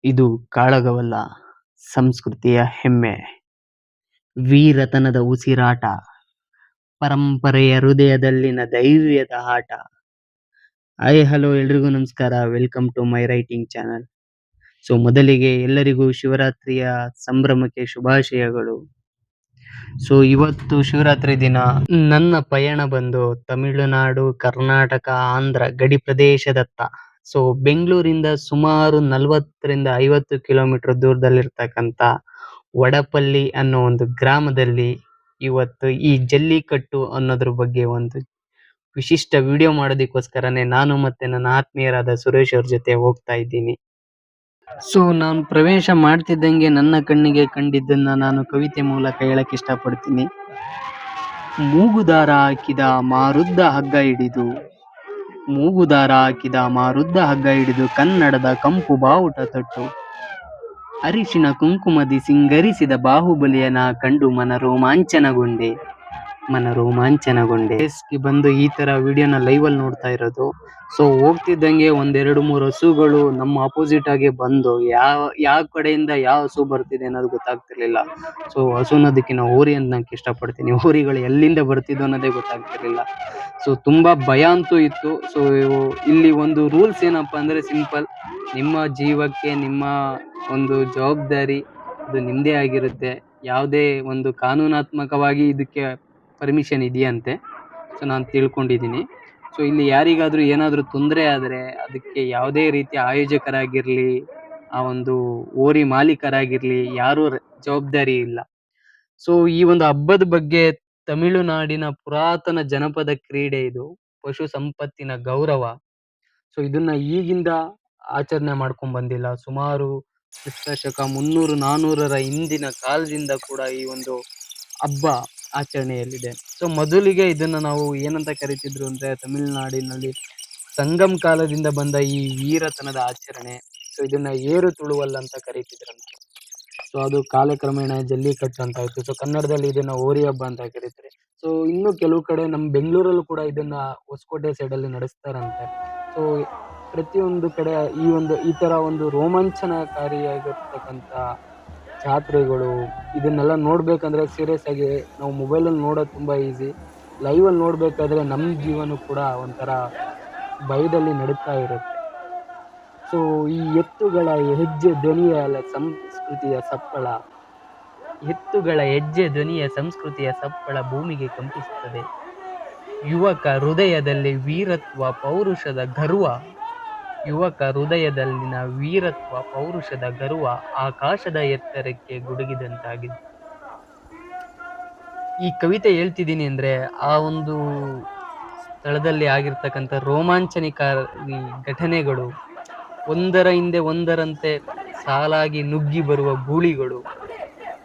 ಇದು ಕಾಳಗವಲ್ಲ, ಸಂಸ್ಕೃತಿಯ ಹೆಮ್ಮೆ, ವೀರತನದ ಉಸಿರಾಟ, ಪರಂಪರೆಯ ಹೃದಯದಲ್ಲಿನ ಧೈರ್ಯದ ಆಟ. ಹಾಯ್ ಹಲೋ ಎಲ್ರಿಗೂ ನಮಸ್ಕಾರ. Welcome to my writing channel. So ಮೊದಲಿಗೆ ಎಲ್ಲರಿಗೂ ಶಿವರಾತ್ರಿಯ ಸಂಭ್ರಮಕ್ಕೆ ಶುಭಾಶಯಗಳು. ಸೊ ಇವತ್ತು ಶಿವರಾತ್ರಿ ದಿನ ನನ್ನ ಪಯಣ ಬಂದು ತಮಿಳುನಾಡು, ಕರ್ನಾಟಕ, ಆಂಧ್ರ ಗಡಿ ಪ್ರದೇಶದತ್ತ. ಸೊ ಬೆಂಗಳೂರಿಂದ ಸುಮಾರು 40ರಿಂದ 50 ಕಿಲೋಮೀಟರ್ ದೂರದಲ್ಲಿರ್ತಕ್ಕಂಥ ವಡಪಲ್ಲಿ ಅನ್ನೋ ಒಂದು ಗ್ರಾಮದಲ್ಲಿ ಇವತ್ತು ಈ ಜಲ್ಲಿಕಟ್ಟು ಅನ್ನೋದ್ರ ಬಗ್ಗೆ ಒಂದು ವಿಶಿಷ್ಟ ವಿಡಿಯೋ ಮಾಡೋದಕ್ಕೋಸ್ಕರನೇ ನಾನು ಮತ್ತೆ ನನ್ನ ಆತ್ಮೀಯರಾದ ಸುರೇಶ್ ಅವ್ರ ಜೊತೆ ಹೋಗ್ತಾ ಇದ್ದೀನಿ. ಸೊ ನಾನು ಪ್ರವೇಶ ಮಾಡ್ತಿದ್ದಂಗೆ ನನ್ನ ಕಣ್ಣಿಗೆ ಕಂಡಿದ್ದನ್ನ ನಾನು ಕವಿತೆ ಮೂಲಕ ಹೇಳಕ್ ಇಷ್ಟಪಡ್ತೀನಿ. ಮೂಗುದಾರ ಹಾಕಿದ ಮಾರುದ್ದ ಹಗ್ಗ ಹಿಡಿದು, ಮೂಗುದಾರ ಹಾಕಿದ ಮಾರುದ್ದ ಹಗ್ಗ ಹಿಡಿದು ಕನ್ನಡದ ಕಂಪು ಬಾವುಟ ತೊಟ್ಟು, ಅರಿಶಿನ ಕುಂಕುಮದಿ ಸಿಂಗರಿಸಿದ ಬಾಹುಬಲಿಯನ ಕಂಡು ಮನರೋಮಾಂಚನಗೊಂಡೆ. ಬಂದು ಈ ತರ ವಿಡಿಯೋನ ಲೈವ್ ಅಲ್ಲಿ ನೋಡ್ತಾ ಇರೋದು. ಸೊ ಹೋಗ್ತಿದ್ದಂಗೆ 1-2-3 ಹಸುಗಳು ನಮ್ಮ ಅಪೋಸಿಟ್ ಆಗಿ ಬಂದು ಯಾವ ಕಡೆಯಿಂದ ಯಾವ ಹಸು ಬರ್ತಿದೆ ಅನ್ನೋದು ಗೊತ್ತಾಗ್ತಿರ್ಲಿಲ್ಲ. ಸೊ ಹಸು ಅನ್ನೋದಕ್ಕಿಂತ ಹೋರಿ ಅನ್ನೋಕೆ ಇಷ್ಟಪಡ್ತೀನಿ. ಹೋರಿಗಳು ಎಲ್ಲಿಂದ ಬರ್ತಿದ್ವು ಅನ್ನೋದೇ ಗೊತ್ತಾಗ್ತಿರ್ಲಿಲ್ಲ. ಸೊ ತುಂಬಾ ಭಯ ಅಂತೂ ಇತ್ತು. ಸೊ ಇಲ್ಲಿ ಒಂದು ರೂಲ್ಸ್ ಏನಪ್ಪಾ ಅಂದ್ರೆ ಸಿಂಪಲ್, ನಿಮ್ಮ ಜೀವಕ್ಕೆ ನಿಮ್ಮ ಒಂದು ಜವಾಬ್ದಾರಿ ಅದು ನಿಮ್ಮದೇ ಆಗಿರುತ್ತೆ. ಯಾವುದೇ ಒಂದು ಕಾನೂನಾತ್ಮಕವಾಗಿ ಇದಕ್ಕೆ ಪರ್ಮಿಷನ್ ಇದೆಯಂತೆ. ಸೊ ನಾನು ತಿಳ್ಕೊಂಡಿದ್ದೀನಿ. ಸೊ ಇಲ್ಲಿ ಯಾರಿಗಾದ್ರೂ ಏನಾದರೂ ತೊಂದರೆ ಆದರೆ ಅದಕ್ಕೆ ಯಾವುದೇ ರೀತಿಯ ಆಯೋಜಕರಾಗಿರಲಿ, ಆ ಒಂದು ಓರಿ ಮಾಲೀಕರಾಗಿರಲಿ ಯಾರೂ ಜವಾಬ್ದಾರಿ ಇಲ್ಲ. ಸೊ ಈ ಒಂದು ಹಬ್ಬದ ಬಗ್ಗೆ ತಮಿಳುನಾಡಿನ ಪುರಾತನ ಜನಪದ ಕ್ರೀಡೆ ಇದು, ಪಶು ಸಂಪತ್ತಿನ ಗೌರವ. ಸೊ ಇದನ್ನ ಈಗಿಂದ ಆಚರಣೆ ಮಾಡ್ಕೊಂಡ್ ಬಂದಿಲ್ಲ. ಸುಮಾರು ಕ್ರಿಸ್ತಶಕ 300-400ರ ಹಿಂದಿನ ಕಾಲದಿಂದ ಕೂಡ ಈ ಒಂದು ಹಬ್ಬ ಆಚರಣೆಯಲ್ಲಿದೆ. ಸೊ ಮೊದಲಿಗೆ ಇದನ್ನ ನಾವು ಏನಂತ ಕರಿತಿದ್ರು ಅಂದ್ರೆ ತಮಿಳುನಾಡಿನಲ್ಲಿ ಸಂಗಮ್ ಕಾಲದಿಂದ ಬಂದ ಈ ವೀರತನದ ಆಚರಣೆ. ಸೊ ಇದನ್ನ ಏರು ತುಳುವಲ್ ಅಂತ ಕರೀತಿದ್ರಂತೆ. ಸೊ ಅದು ಕಾಲಕ್ರಮೇಣ ಜಲ್ಲಿಕಟ್ಟು ಅಂತ ಆಯ್ತು. ಸೊ ಕನ್ನಡದಲ್ಲಿ ಇದನ್ನ ಹೋರಿ ಹಬ್ಬ ಅಂತ ಕರೀತಾರೆ. ಸೊ ಇನ್ನು ಕೆಲವು ಕಡೆ ನಮ್ಮ ಬೆಂಗಳೂರಲ್ಲೂ ಕೂಡ ಇದನ್ನ ಹೊಸಕೋಟೆ ಸೈಡ್ ಅಲ್ಲಿ ನಡೆಸ್ತಾರಂತೆ. ಸೊ ಪ್ರತಿಯೊಂದು ಕಡೆ ಈ ತರ ಒಂದು ರೋಮಾಂಚನಕಾರಿಯಾಗಿರ್ತಕ್ಕಂಥ ಜಾತ್ರೆಗಳು ಇದನ್ನೆಲ್ಲ ನೋಡ್ಬೇಕಂದ್ರೆ ಸೀರಿಯಸ್ ಆಗಿ ನಾವು ಮೊಬೈಲಲ್ಲಿ ನೋಡೋದು ತುಂಬಾ ಈಸಿ. ಲೈವ್ ಅಲ್ಲಿ ನೋಡ್ಬೇಕಾದ್ರೆ ನಮ್ಮ ಜೀವನ ಕೂಡ ಒಂಥರ ಭಯದಲ್ಲಿ ನಡೀತಾ ಇರುತ್ತೆ. ಸೊ ಈ ಎತ್ತುಗಳ ಹೆಜ್ಜೆ ಧ್ವನಿಯ ಸಂಸ್ಕೃತಿಯ ಸಪ್ಪಳ, ಎತ್ತುಗಳ ಹೆಜ್ಜೆ ಧ್ವನಿಯ ಸಂಸ್ಕೃತಿಯ ಸಪ್ಪಳ ಭೂಮಿಗೆ ಕಂಪಿಸುತ್ತದೆ. ಯುವಕ ಹೃದಯದಲ್ಲಿ ವೀರತ್ವ ಪೌರುಷದ ಗರ್ವ, ಯುವಕ ಹೃದಯದಲ್ಲಿನ ವೀರತ್ವ ಪೌರುಷದ ಗರ್ವ ಆಕಾಶದ ಎತ್ತರಕ್ಕೆ ಗುಡುಗಿದಂತಾಗಿದೆ. ಈ ಕವಿತೆ ಹೇಳ್ತಿದ್ದೀನಿ ಅಂದ್ರೆ ಆ ಒಂದು ಸ್ಥಳದಲ್ಲಿ ಆಗಿರ್ತಕ್ಕಂಥ ರೋಮಾಂಚನಕಾರಿ ಘಟನೆಗಳು, ಒಂದರ ಹಿಂದೆ ಒಂದರಂತೆ ಸಾಲಾಗಿ ನುಗ್ಗಿ ಬರುವ ಗೂಳಿಗಳು,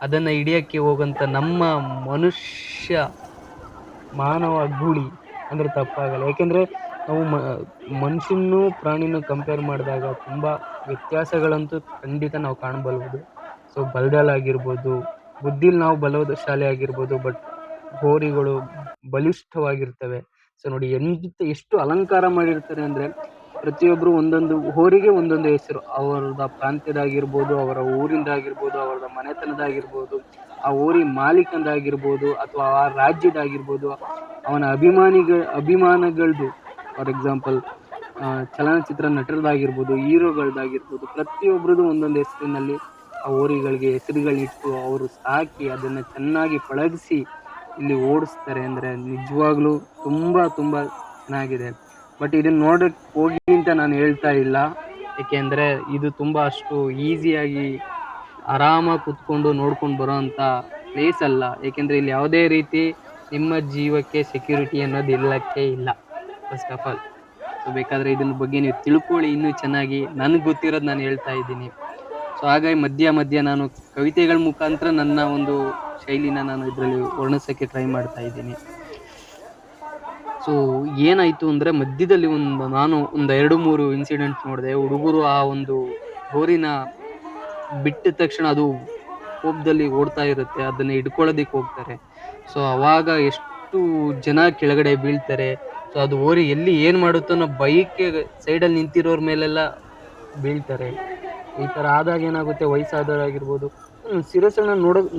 ಅದನ್ನ ಹಿಡಿಯಕ್ಕೆ ಹೋಗಂತ ನಮ್ಮ ಮಾನವ ಗೂಳಿ ಅಂದ್ರೆ ತಪ್ಪಾಗಲ್ಲ. ಯಾಕೆಂದ್ರೆ ನಾವು ಮನುಷ್ಯನೂ ಪ್ರಾಣಿನೂ ಕಂಪೇರ್ ಮಾಡಿದಾಗ ತುಂಬಾ ವ್ಯತ್ಯಾಸಗಳಂತೂ ಖಂಡಿತ ನಾವು ಕಾಣಬಲ್ಬಹುದು. ಸೊ ಬಲದಲ್ಲಾಗಿರ್ಬೋದು, ಬುದ್ಧಿಲಿ ನಾವು ಬಲಶಾಲಿ ಆಗಿರ್ಬೋದು, ಬಟ್ ಹೋರಿಗಳು ಬಲಿಷ್ಠವಾಗಿರ್ತವೆ. ಸೊ ನೋಡಿ ಎಷ್ಟು ಅಲಂಕಾರ ಮಾಡಿರ್ತಾರೆ ಅಂದ್ರೆ ಪ್ರತಿಯೊಬ್ರು ಒಂದೊಂದು ಹೋರಿಗೆ ಒಂದೊಂದು ಹೆಸರು, ಅವರದ ಪ್ರಾಂತ್ಯದಾಗಿರ್ಬೋದು, ಅವರ ಊರಿಂದಾಗಿರ್ಬೋದು, ಅವರದ ಮನೆತನದಾಗಿರ್ಬೋದು, ಆ ಊರಿ ಮಾಲೀಕಂದಾಗಿರ್ಬೋದು, ಅಥವಾ ಆ ರಾಜ್ಯದಾಗಿರ್ಬೋದು, ಅವನ ಅಭಿಮಾನಗಳದು. ಫಾರ್ ಎಕ್ಸಾಂಪಲ್ ಚಲನಚಿತ್ರ ನಟರದಾಗಿರ್ಬೋದು, ಹೀರೋಗಳದಾಗಿರ್ಬೋದು, ಪ್ರತಿಯೊಬ್ಬರದು ಒಂದೊಂದು ಹೆಸರಿನಲ್ಲಿ ಆ ಹೋರಿಗಳಿಗೆ ಹೆಸರುಗಳಿಟ್ಟು ಅವರು ಸಾಕಿ ಅದನ್ನ ಚೆನ್ನಾಗಿ ಪಳಗಿಸಿ ಇಲ್ಲಿ ಓಡಿಸ್ತಾರೆ. ಅಂದ್ರೆ ನಿಜವಾಗ್ಲೂ ತುಂಬಾ ಚೆನ್ನಾಗಿದೆ. ಬಟ್ ಇದನ್ನ ನೋಡಕ್ ಹೋಗಿ ಅಂತ ನಾನು ಹೇಳ್ತಾ ಇಲ್ಲ, ಯಾಕೆಂದ್ರೆ ಇದು ತುಂಬಾ ಅಷ್ಟು ಈಸಿಯಾಗಿ ಆರಾಮಾಗಿ ಕುತ್ಕೊಂಡು ನೋಡ್ಕೊಂಡು ಬರೋ ಅಂತ ಪ್ಲೇಸ್ ಅಲ್ಲ. ಯಾಕೆಂದ್ರೆ ಇಲ್ಲಿ ಯಾವುದೇ ರೀತಿ ನಿಮ್ಮ ಜೀವಕ್ಕೆ ಸೆಕ್ಯೂರಿಟಿ ಅನ್ನೋದು ಇಲ್ಲಕ್ಕೆ ಇಲ್ಲ ಫಸ್ಟ್ ಆಫ್ ಆಲ್. ಸೊ ಬೇಕಾದ್ರೆ ಇದನ್ನ ಬಗ್ಗೆ ನೀವು ತಿಳ್ಕೊಳ್ಳಿ ಇನ್ನೂ ಚೆನ್ನಾಗಿ. ನನಗೆ ಗೊತ್ತಿರೋದು ನಾನು ಹೇಳ್ತಾ ಇದ್ದೀನಿ. ಸೊ ಹಾಗಾಗಿ ಮಧ್ಯ ನಾನು ಕವಿತೆಗಳ ಮುಖಾಂತರ ನನ್ನ ಒಂದು ಶೈಲಿನ ನಾನು ಇದರಲ್ಲಿ ವರ್ಣಿಸೋಕ್ಕೆ ಟ್ರೈ ಮಾಡ್ತಾ ಇದ್ದೀನಿ. ಸೊ ಏನಾಯ್ತು ಅಂದ್ರೆ ಮಧ್ಯದಲ್ಲಿ ನಾನು ಒಂದು 2-3 ಇನ್ಸಿಡೆಂಟ್ಸ್ ನೋಡಿದೆ. ಹುಡುಗರು ಆ ಒಂದು ಹೋರಿನ ಬಿಟ್ಟ ತಕ್ಷಣ ಅದು ಕೋಪದಲ್ಲಿ ಓಡ್ತಾ ಇರುತ್ತೆ, ಅದನ್ನ ಹಿಡ್ಕೊಳ್ಳೋದಿಕ್ಕೆ ಹೋಗ್ತಾರೆ. ಸೊ ಅವಾಗ ಎಷ್ಟು ಜನ ಕೆಳಗಡೆ ಬೀಳ್ತಾರೆ. ಸೊ ಅದು ಹೋರಿ ಎಲ್ಲಿ ಏನ್ ಮಾಡುತ್ತೋ ಅನ್ನೋ ಭಯಕ್ಕೆ ಸೈಡಲ್ಲಿ ನಿಂತಿರೋರ್ ಮೇಲೆಲ್ಲ ಬೀಳ್ತಾರೆ. ಈ ತರ ಆದಾಗ ಏನಾಗುತ್ತೆ, ವಯಸ್ಸಾದವರಾಗಿರ್ಬೋದು ಶಿರಸಣ್ಣ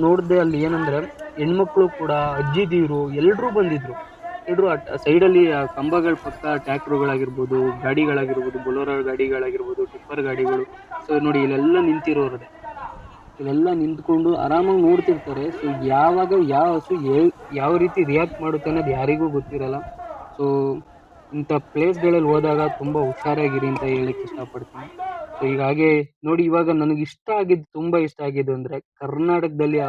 ನೋಡ್ದೆ ಅಲ್ಲಿ ಏನಂದ್ರೆ ಹೆಣ್ಮಕ್ಳು ಕೂಡ ಅಜ್ಜಿದೀರು ಎಲ್ರೂ ಬಂದಿದ್ರು. ಎಲ್ರು ಸೈಡಲ್ಲಿ ಕಂಬಗಳ ಪಕ್ಕ ಟ್ರ್ಯಾಕ್ಟರ್ಗಳಾಗಿರ್ಬೋದು, ಗಾಡಿಗಳಾಗಿರ್ಬೋದು, ಬೊಲೊರೋ ಗಾಡಿಗಳಾಗಿರ್ಬೋದು, ಟಿಪ್ಪರ್ ಗಾಡಿಗಳು. ಸೊ ನೋಡಿ ಇಲ್ಲೆಲ್ಲ ನಿಂತಿರೋರೆ, ಇಲ್ಲೆಲ್ಲ ನಿಂತ್ಕೊಂಡು ಆರಾಮಾಗಿ ನೋಡ್ತಿರ್ತಾರೆ. ಸೊ ಯಾವಾಗ ಯಾವ ಹಸು ಯಾವ ರೀತಿ ರಿಯಾಕ್ಟ್ ಮಾಡುತ್ತೆ ಅನ್ನೋದು ಯಾರಿಗೂ ಗೊತ್ತಿರಲ್ಲ. ಸೊ ಇಂಥ ಪ್ಲೇಸ್ಗಳಲ್ಲಿ ಹೋದಾಗ ತುಂಬ ಹುಷಾರಾಗಿರಿ ಅಂತ ಹೇಳಕ್ ಇಷ್ಟಪಡ್ತೀನಿ. ಸೊ ಈಗ ಹಾಗೆ ನೋಡಿ, ಇವಾಗ ನನಗೆ ತುಂಬ ಇಷ್ಟ ಆಗಿದ್ದು ಅಂದ್ರೆ ಕರ್ನಾಟಕದಲ್ಲಿ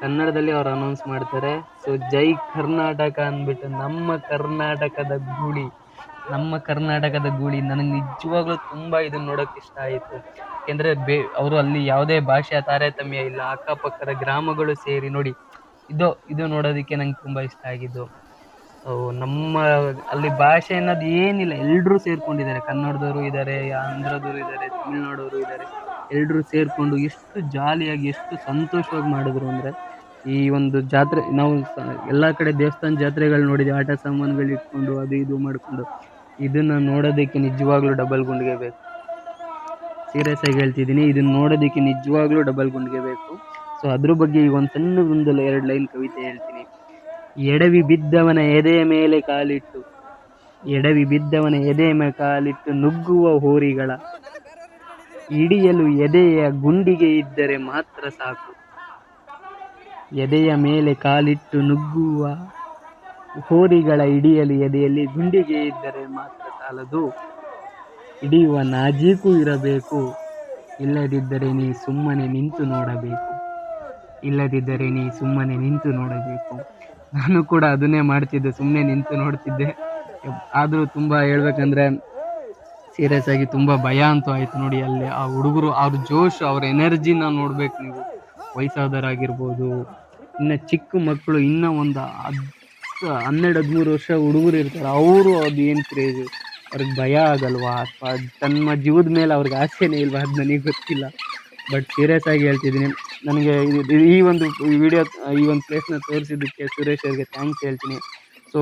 ಕನ್ನಡದಲ್ಲಿ ಅವ್ರು ಅನೌನ್ಸ್ ಮಾಡ್ತಾರೆ. ಸೊ ಜೈ ಕರ್ನಾಟಕ ಅಂದ್ಬಿಟ್ಟು ನಮ್ಮ ಕರ್ನಾಟಕದ ಗೂಳಿ ನನಗೆ ನಿಜವಾಗ್ಲೂ ತುಂಬಾ ಇದನ್ನ ನೋಡಕ್ ಇಷ್ಟ ಆಯ್ತು. ಯಾಕೆಂದ್ರೆ ಅವರು ಅಲ್ಲಿ ಯಾವುದೇ ಭಾಷೆಯ ತಾರತಮ್ಯ ಇಲ್ಲ, ಅಕ್ಕಪಕ್ಕದ ಗ್ರಾಮಗಳು ಸೇರಿ ನೋಡಿ, ಇದು ನೋಡೋದಕ್ಕೆ ನಂಗೆ ತುಂಬಾ ಇಷ್ಟ ಆಗಿದ್ದು. ನಮ್ಮ ಅಲ್ಲಿ ಭಾಷೆ ಅನ್ನೋದು ಏನಿಲ್ಲ, ಎಲ್ರೂ ಸೇರ್ಕೊಂಡಿದ್ದಾರೆ. ಕನ್ನಡದವರು ಇದ್ದಾರೆ, ಆಂಧ್ರದವರು ಇದ್ದಾರೆ, ತಮಿಳ್ನಾಡವರು ಇದ್ದಾರೆ. ಎಲ್ರೂ ಸೇರ್ಕೊಂಡು ಎಷ್ಟು ಜಾಲಿಯಾಗಿ ಎಷ್ಟು ಸಂತೋಷವಾಗಿ ಮಾಡಿದ್ರು ಅಂದ್ರೆ, ಈ ಒಂದು ಜಾತ್ರೆ ನಾವು ಎಲ್ಲಾ ಕಡೆ ದೇವಸ್ಥಾನ ಜಾತ್ರೆಗಳು ನೋಡಿದ್ವಿ, ಆಟ ಸಾಮಾನುಗಳು ಇಟ್ಕೊಂಡು ಅದು ಇದು ಮಾಡ್ಕೊಂಡು. ಇದನ್ನ ನೋಡೋದಕ್ಕೆ ನಿಜವಾಗ್ಲೂ ಡಬಲ್ ಗುಂಡಿಗೆ ಬೇಕು. ಸೀರಿಯಸ್ ಆಗಿ ಹೇಳ್ತಿದ್ದೀನಿ, ಇದನ್ನ ನೋಡೋದಕ್ಕೆ ನಿಜವಾಗ್ಲೂ ಡಬಲ್ ಗುಂಡಿಗೆ ಬೇಕು. ಸೊ ಅದ್ರ ಬಗ್ಗೆ ಈಗ ಒಂದು ಸಣ್ಣ 2 ಲೈನ್ ಕವಿತೆ ಹೇಳ್ತೀನಿ. ಎಡವಿ ಬಿದ್ದವನ ಎದೆಯ ಮೇಲೆ ಕಾಲಿಟ್ಟು ನುಗ್ಗುವ ಹೋರಿಗಳ ಹಿಡಿಯಲು ಎದೆಯ ಗುಂಡಿಗೆ ಇದ್ದರೆ ಮಾತ್ರ ಸಾಕು. ಎದೆಯ ಮೇಲೆ ಕಾಲಿಟ್ಟು ನುಗ್ಗುವ ಹೋರಿಗಳ ಹಿಡಿಯಲು ಎದೆಯಲ್ಲಿ ಗುಂಡಿಗೆ ಇದ್ದರೆ ಮಾತ್ರ ಸಾಲದು, ಹಿಡಿಯುವ ನಾಜೀಕು ಇರಬೇಕು. ಇಲ್ಲದಿದ್ದರೆ ನೀ ಸುಮ್ಮನೆ ನಿಂತು ನೋಡಬೇಕು. ನಾನು ಕೂಡ ಅದನ್ನೇ ಮಾಡ್ತಿದ್ದೆ, ಸುಮ್ಮನೆ ನಿಂತು ನೋಡ್ತಿದ್ದೆ. ಆದರೂ ತುಂಬಾ ಹೇಳ್ಬೇಕಂದ್ರೆ ಸೀರಿಯಸ್ ಆಗಿ ತುಂಬಾ ಭಯ ಅಂತೂ ಆಯ್ತು. ನೋಡಿ ಅಲ್ಲಿ ಆ ಹುಡುಗರು, ಅವ್ರ ಜೋಶ್, ಅವ್ರ ಎನರ್ಜಿನ ನೋಡ್ಬೇಕು ನೀವು. ವಯಸ್ಸಾದವರಾಗಿರ್ಬೋದು, ಇನ್ನ ಚಿಕ್ಕ ಮಕ್ಕಳು, ಇನ್ನ ಒಂದು 12-13 ವರ್ಷ ಹುಡುಗರು ಇರ್ತಾರೆ, ಅವರು ಅದು ಏನು ಕ್ರೇಜ್, ಅವ್ರಿಗೆ ಭಯ ಆಗಲ್ವಾ ಅಥವಾ ತಮ್ಮ ಜೀವದ ಮೇಲೆ ಅವ್ರಿಗೆ ಆಸೆನೇ ಇಲ್ವಾ, ಅದು ನನಗೆ ಗೊತ್ತಿಲ್ಲ. ಬಟ್ ಸೀರಿಯಸ್ ಆಗಿ ಹೇಳ್ತಿದ್ದೀನಿ, ನನಗೆ ಈ ಒಂದು ವಿಡಿಯೋ, ಈ ಒಂದು ಪ್ಲೇಸ್ನ ತೋರಿಸಿದ್ದಕ್ಕೆ ಸುರೇಶ್ ಅವ್ರಿಗೆ ಥ್ಯಾಂಕ್ಸ್ ಹೇಳ್ತೀನಿ. ಸೊ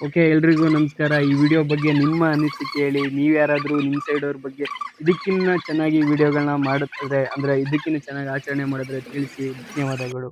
ಓಕೆ, ಎಲ್ರಿಗೂ ನಮಸ್ಕಾರ. ಈ ವಿಡಿಯೋ ಬಗ್ಗೆ ನಿಮ್ಮ ಅನಿಸಿಕೆ ಹೇಳಿ. ನೀವು ಯಾರಾದರೂ ನಿಮ್ಮ ಸೈಡ್ ಅವ್ರ ಬಗ್ಗೆ ಇದಕ್ಕಿಂತ ಚೆನ್ನಾಗಿ ವಿಡಿಯೋಗಳನ್ನ ಮಾಡುತ್ತದೆ, ಅಂದರೆ ಇದಕ್ಕಿಂತ ಚೆನ್ನಾಗಿ ಆಚರಣೆ ಮಾಡಿದ್ರೆ ತಿಳಿಸಿ. ಧನ್ಯವಾದಗಳು.